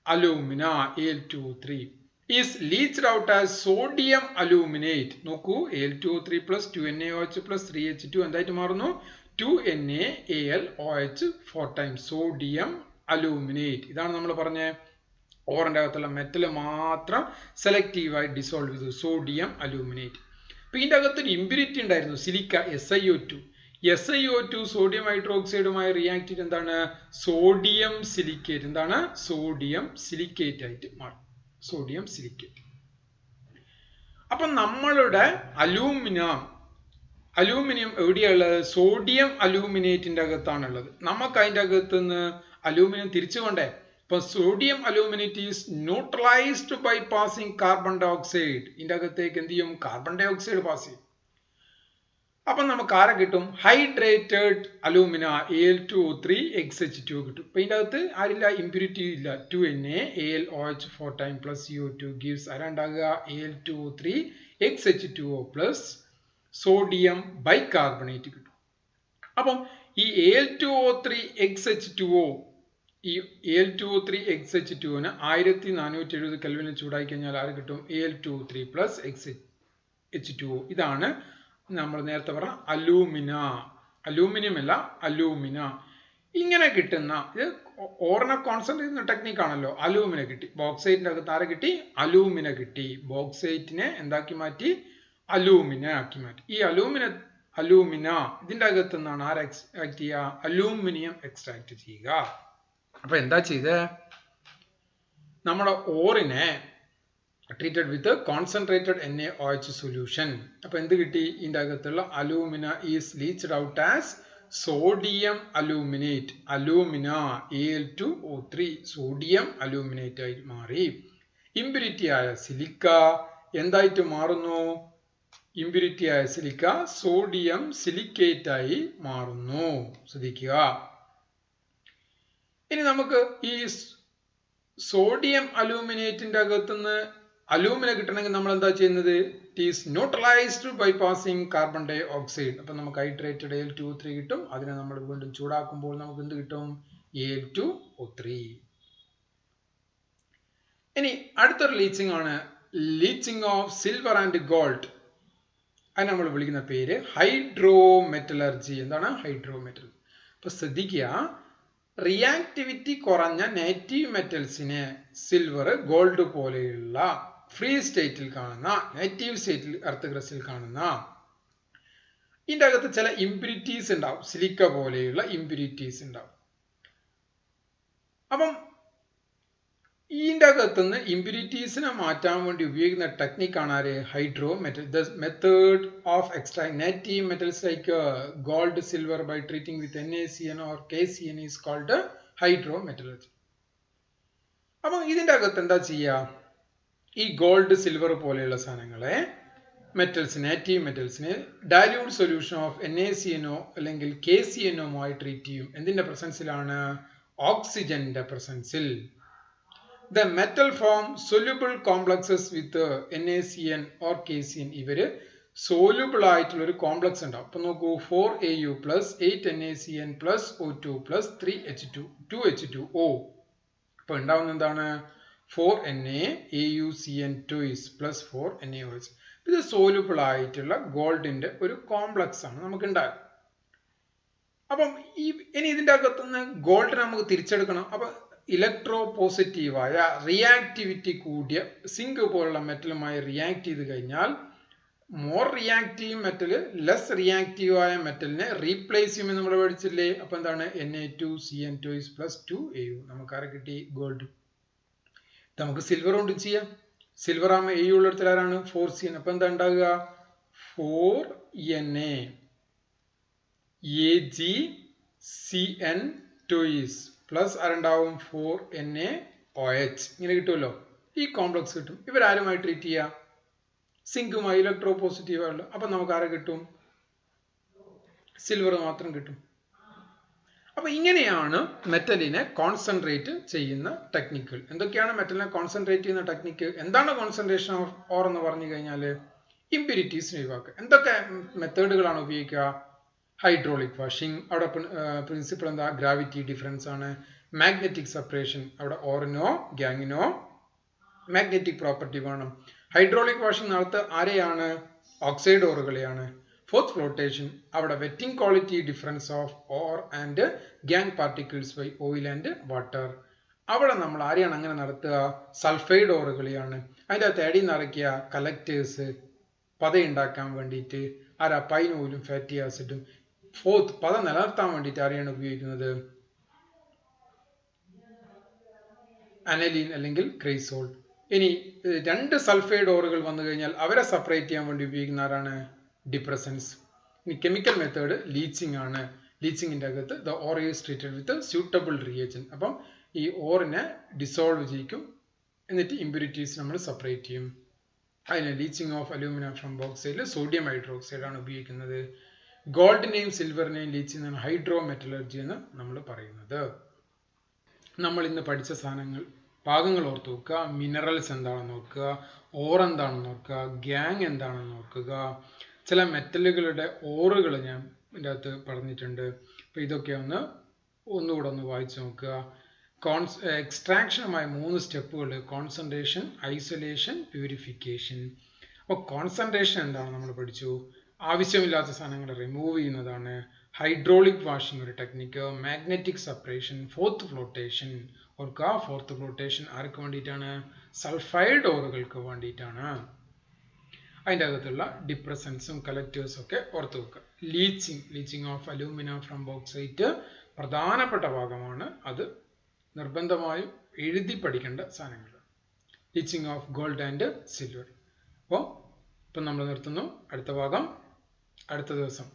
Alumina. Al2O3 is leached out as sodium aluminate. നോക്കൂ, Al2O3 plus 2NaOH plus 3H2 എന്തായിട്ട് മാറുന്നു? 2NaAlOH 4 times sodium aluminate. ഇതാണ് നമ്മൾ പറഞ്ഞ ഓറിൻ്റെ അകത്തുള്ള മെറ്റൽ മാത്രം സെലക്റ്റീവായി ഡിസോൾവ് ചെയ്തു, സോഡിയം അലൂമിനേറ്റ്. അപ്പൊ ഇതിൻ്റെ അകത്തൊരു ഇമ്പ്യൂരിറ്റി ഉണ്ടായിരുന്നു, silica, SiO2. SiO2 sodium ഹൈഡ്രോക്സൈഡുമായി react ചെയ്ത് എന്താണ്? Sodium silicate. എന്താണ്? സോഡിയം സിലിക്കേറ്റ് ആയിട്ട് മാറും, സോഡിയം സിലിക്കേറ്റ്. അപ്പൊ നമ്മളുടെ അലൂമിനിയം എവിടെയുള്ളത്? സോഡിയം അലൂമിനേറ്റിന്റെ അകത്താണുള്ളത്. നമുക്ക് അതിൻ്റെ അകത്ത് നിന്ന് അലൂമിനിയം തിരിച്ചു കൊണ്ടേ. ഇപ്പൊ sodium aluminate is neutralised by passing carbon dioxide. ഇതിൻ്റെ അകത്തേക്ക് എന്ത് ചെയ്യും? കാർബൺ ഡൈ ഓക്സൈഡ് പാസ് ചെയ്യും. അപ്പൊ നമുക്ക് ആരെ കിട്ടും? ഹൈഡ്രേറ്റഡ് അലൂമിന Al2O3 XH2 കിട്ടും. അപ്പൊ ഇതിൻ്റെ അകത്ത് ആരില്ല? ഇമ്പ്യൂരിറ്റി ഇല്ല. 2NaAlOH 4 times plus CO2 gives ആരാ ഉണ്ടാകുക? Al2O3 XH2O plus sodium bicarbonate കിട്ടും. അപ്പം ഈ Al2O3 XH2O, ഈ Al2O3 XH2O-ന് 1470 കെൽവിന് ചൂടായി കഴിഞ്ഞാൽ ആര് കിട്ടും? Al2O3 plus XH2O. ഇതാണ് നമ്മൾ നേരത്തെ പറഞ്ഞ അലൂമിനിയം അല്ല, അലൂമിന. ഇങ്ങനെ കിട്ടുന്ന ഇത് ഓറിനെ കോൺസെൻട്രേറ്റ് ചെയ്യുന്ന ടെക്നിക്കാണല്ലോ. അലൂമിന കിട്ടി. ബോക്സൈറ്റിന്റെ അകത്ത് ആരെ കിട്ടി? അലൂമിന കിട്ടി. ബോക്സൈറ്റിനെ എന്താക്കി മാറ്റി? അലൂമിന ആക്കി മാറ്റി. ഈ അലൂമിന ഇതിൻ്റെ അകത്ത് നിന്നാണ് ആര് എക്സ്ട്രാക്ട് ചെയ്യുക? അലൂമിനിയം എക്സ്ട്രാക്ട് ചെയ്യുക. അപ്പൊ എന്താ ചെയ്ത് നമ്മുടെ ഓറിനെ treated with concentrated NaOH solution. അപ്പൊ എന്ത് കിട്ടി? ഇതിൻ്റെ അകത്തുള്ള alumina is leached out as sodium aluminate. Alumina Al2O3 sodium aluminate ആയി മാറി. ഇമ്പ്യൂരിറ്റി ആയ സിലിക്ക എന്തായിട്ട് മാറുന്നു? ഇമ്പ്യൂരിറ്റി ആയ സിലിക്ക സോഡിയം സിലിക്കേറ്റ് ആയി മാറുന്നു. ശ്രദ്ധിക്കുക. ഇനി നമുക്ക് ഈ സോഡിയം അലൂമിനേറ്റിന്റെ അകത്തുനിന്ന് അലൂമിന കിട്ടണമെങ്കിൽ നമ്മൾ എന്താ ചെയ്യുന്നത്? It is neutralised by passing carbon dioxide. അപ്പൊ നമുക്ക് ഹൈഡ്രേറ്റഡ് Al2O3 കിട്ടും. അതിനെ നമ്മൾ വീണ്ടും ചൂടാക്കുമ്പോൾ നമുക്ക് എന്ത് കിട്ടും? Al2O3. ഇനി അടുത്തൊരു ലീച്ചിങ് ആണ് leaching of silver and gold. അത് നമ്മൾ വിളിക്കുന്ന പേര് ഹൈഡ്രോമെറ്റലർജി. എന്താണ് ഹൈഡ്രോമെറ്റലർജി? അപ്പൊ ശ്രദ്ധിക്കുക, റിയാക്ടിവിറ്റി കുറഞ്ഞ നേറ്റീവ് മെറ്റൽസിനെ സിൽവർ, ഗോൾഡ് പോലെയുള്ള ഫ്രീ സ്റ്റേറ്റിൽ കാണുന്ന, നേറ്റീവ് സ്റ്റേറ്റിൽ എർത്ത് ക്രസ്റ്റിൽ കാണുന്ന ഇതിൻ്റെ അകത്ത് ചില ഇമ്പ്യൂരിറ്റീസ് ഉണ്ടാവും. സിലിക്ക പോലെയുള്ള ഇമ്പ്യൂരിറ്റീസ് ഉണ്ടാവും. അപ്പം ഇതിൻ്റെ അകത്തുനിന്ന് ഇമ്പ്യൂരിറ്റീസിനെ മാറ്റാൻ വേണ്ടി ഉപയോഗിക്കുന്ന ടെക്നിക്കാണ് ആര്? Hydrometal. The method of extract native metals like gold, silver by treating with NaCN or KCN is called hydrometallurgy. അപ്പം ഇതിൻ്റെ അകത്ത് എന്താ ചെയ്യുക? ഈ ഗോൾഡ്, സിൽവർ പോലെയുള്ള സാധനങ്ങളെ നേറ്റീവ് മെറ്റൽസിനെ ഡയല്യൂട്ട് സൊല്യൂഷൻ ഓഫ് NaCNO അല്ലെങ്കിൽ KCNO ട്രീറ്റ് ചെയ്യും. എന്തിന്റെ പ്രസൻസിലാണ്? ഓക്സിജന്റെ പ്രസൻസിൽ. The metal form soluble complexes with NaCN or KCN. ഇവര് soluble ആയിട്ടുള്ള ഒരു കോംപ്ലക്സ് ഉണ്ടാവും. അപ്പൊ നോക്കൂ, 4Au plus 8 NaCN plus O2 plus 3H2 2H2O. അപ്പൊ ഉണ്ടാവുന്ന എന്താണ്? 4NaAuCN2 plus 4NaOH. ഇത് സോലുബിൾ ആയിട്ടുള്ള ഗോൾഡിന്റെ ഒരു കോംപ്ലക്സ് ആണ് നമുക്ക് ഉണ്ടാകും. അപ്പം ഇനി ഇതിന്റെ അകത്തുനിന്ന് ഗോൾഡ് നമുക്ക് തിരിച്ചെടുക്കണം. അപ്പൊ ഇലക്ട്രോ പോസിറ്റീവായ റിയാക്ടിവിറ്റി കൂടിയ സിങ്ക് പോലുള്ള മെറ്റലുമായി റിയാക്ട് ചെയ്ത് കഴിഞ്ഞാൽ മോർ റിയാക്റ്റീവ് മെറ്റല് ലെസ് റിയാക്റ്റീവായ മെറ്റലിനെ റീപ്ലേസ് ചെയ്യുമെന്ന് നമ്മൾ പഠിച്ചില്ലേ? അപ്പൊ എന്താണ്? Na2CN2 plus 2Au. നമുക്ക് ആരെ കിട്ടി? ഗോൾഡ്. നമുക്ക് സിൽവർ കൊണ്ട് ചെയ്യാം. സിൽവർ ആകുമ്പോൾ Au ഉള്ളിടത്തിൽ ആരാണ്? 4CN. അപ്പൊ എന്താ ഉണ്ടാകുക? 4Na AgCN2 plus ആരുണ്ടാവും? 4NaOH. ഇങ്ങനെ കിട്ടുമല്ലോ. ഈ കോംപ്ലക്സ് കിട്ടും. ഇവരാരുമായി ട്രീറ്റ് ചെയ്യുക? സിങ്കുമായി, ഇലക്ട്രോ പോസിറ്റീവ് ആയുള്ള. അപ്പൊ നമുക്ക് ആരെ കിട്ടും? സിൽവർ മാത്രം കിട്ടും. അപ്പൊ ഇങ്ങനെയാണ് മെറ്റലിനെ കോൺസെൻട്രേറ്റ് ചെയ്യുന്ന ടെക്നിക്കുകൾ. എന്തൊക്കെയാണ് മെറ്റലിനെ കോൺസെൻട്രേറ്റ് ചെയ്യുന്ന ടെക്നിക്ക്? എന്താണ് കോൺസെൻട്രേഷൻ ഓഫ് ഓർ എന്ന് പറഞ്ഞു കഴിഞ്ഞാൽ ഇമ്പ്യൂരിറ്റീസിനെ ഒഴിവാക്കുക. എന്തൊക്കെ മെത്തേഡുകളാണ് ഉപയോഗിക്കുക? Hydraulic washing. അവിടെ പ്രിൻസിപ്പിൾ എന്താ? ഗ്രാവിറ്റി ഡിഫറൻസ് ആണ്. Magnetic separation. അവിടെ ഓറിനോ ഗ്യാങ്ങിനോ മാഗ്നറ്റിക് പ്രോപ്പർട്ടി വേണം. ഹൈഡ്രോളിക് വാഷിംഗ് നടത്ത ആരെയാണ്? ഓക്സൈഡ് ഓറുകളെയാണ്. Froth flotation. അവിടെ wetting quality difference of ore and gangue particles by oil and water. അവിടെ നമ്മൾ ആരെയാണ് അങ്ങനെ നടത്തുക? സൾഫൈഡ് ഓറുകളെയാണ്. അതിൻ്റെ അകത്ത് എടി നിറയ്ക്കുക കലക്ടേഴ്സ്, പതയുണ്ടാക്കാൻ വേണ്ടിയിട്ട്. ആരാ? പൈൻ ഓയിലും ഫാറ്റി ആസിഡും. ഫോർത്ത്, പത നിലനിർത്താൻ വേണ്ടിയിട്ട് ആരെയാണ് ഉപയോഗിക്കുന്നത്? അനലീൻ അല്ലെങ്കിൽ ക്രൈസോൾ. ഇനി രണ്ട് സൾഫൈഡ് ഓറുകൾ വന്നു കഴിഞ്ഞാൽ അവരെ സെപ്പറേറ്റ് ചെയ്യാൻ വേണ്ടി ഉപയോഗിക്കുന്ന ആരാണ്? ഡിപ്രസൻസ്. ഇനി കെമിക്കൽ മെത്തേഡ് ലീച്ചിങ് ആണ്. ലീച്ചിങ്ങിന്റെ അകത്ത് the or is treated with suitable reagent. അപ്പം ഈ ഓറിനെ ഡിസോൾവ് ചെയ്യിക്കും, എന്നിട്ട് ഇമ്പ്യൂരിറ്റീസ് നമ്മൾ സെപ്പറേറ്റ് ചെയ്യും. അതിന് ലീച്ചിങ് ഓഫ് അലൂമിന ഫ്രം ബോക്സൈഡിൽ സോഡിയം ഹൈഡ്രോക്സൈഡ് ആണ് ഉപയോഗിക്കുന്നത്. ഗോൾഡിനെയും സിൽവറിനെയും ലീച്ചിങ് ആണ് ഹൈഡ്രോമെറ്റലർജി എന്ന് നമ്മൾ പറയുന്നത്. നമ്മൾ ഇന്ന് പഠിച്ച സാധനങ്ങൾ ഭാഗങ്ങൾ ഓർത്ത് നോക്കുക. മിനറൽസ് എന്താണെന്ന് നോക്കുക, ഓർ എന്താണെന്ന് നോക്കുക, ഗ്യാങ് എന്താണെന്ന് നോക്കുക. ചില മെറ്റലുകളുടെ ഓറുകൾ ഞാൻ ഇതിൻ്റെ അകത്ത് പറഞ്ഞിട്ടുണ്ട്. അപ്പോൾ ഇതൊക്കെ ഒന്നുകൂടെ ഒന്ന് വായിച്ചു നോക്കുക. എക്സ്ട്രാക്ഷനുമായ 3 സ്റ്റെപ്പുകൾ: കോൺസെൻട്രേഷൻ, ഐസൊലേഷൻ, പ്യൂരിഫിക്കേഷൻ. അപ്പോൾ കോൺസെൻട്രേഷൻ എന്താണ് നമ്മൾ പഠിച്ചു. ആവശ്യമില്ലാത്ത സാധനങ്ങൾ റിമൂവ് ചെയ്യുന്നതാണ്. ഹൈഡ്രോളിക് വാഷിംഗ് ഒരു technique. Magnetic separation. Fourth flotation. ഓർക്കുക, ഫോർത്ത് ഫ്ലോട്ടേഷൻ ആർക്ക് വേണ്ടിയിട്ടാണ്? സൾഫൈഡ് ഓറുകൾക്ക് വേണ്ടിയിട്ടാണ്. അതിൻ്റെ അകത്തുള്ള ഡിപ്രസൻസും കളക്റ്റേഴ്സും ഒക്കെ ഓർത്ത് വെക്കുക. Leaching of alumina from bauxite പ്രധാനപ്പെട്ട ഭാഗമാണ്. അത് നിർബന്ധമായും എഴുതി പഠിക്കേണ്ട സാധനങ്ങൾ. Leaching of gold and silver. അപ്പോൾ ഇപ്പം നമ്മൾ നിർത്തുന്നു. അടുത്ത ഭാഗം അടുത്ത ദിവസം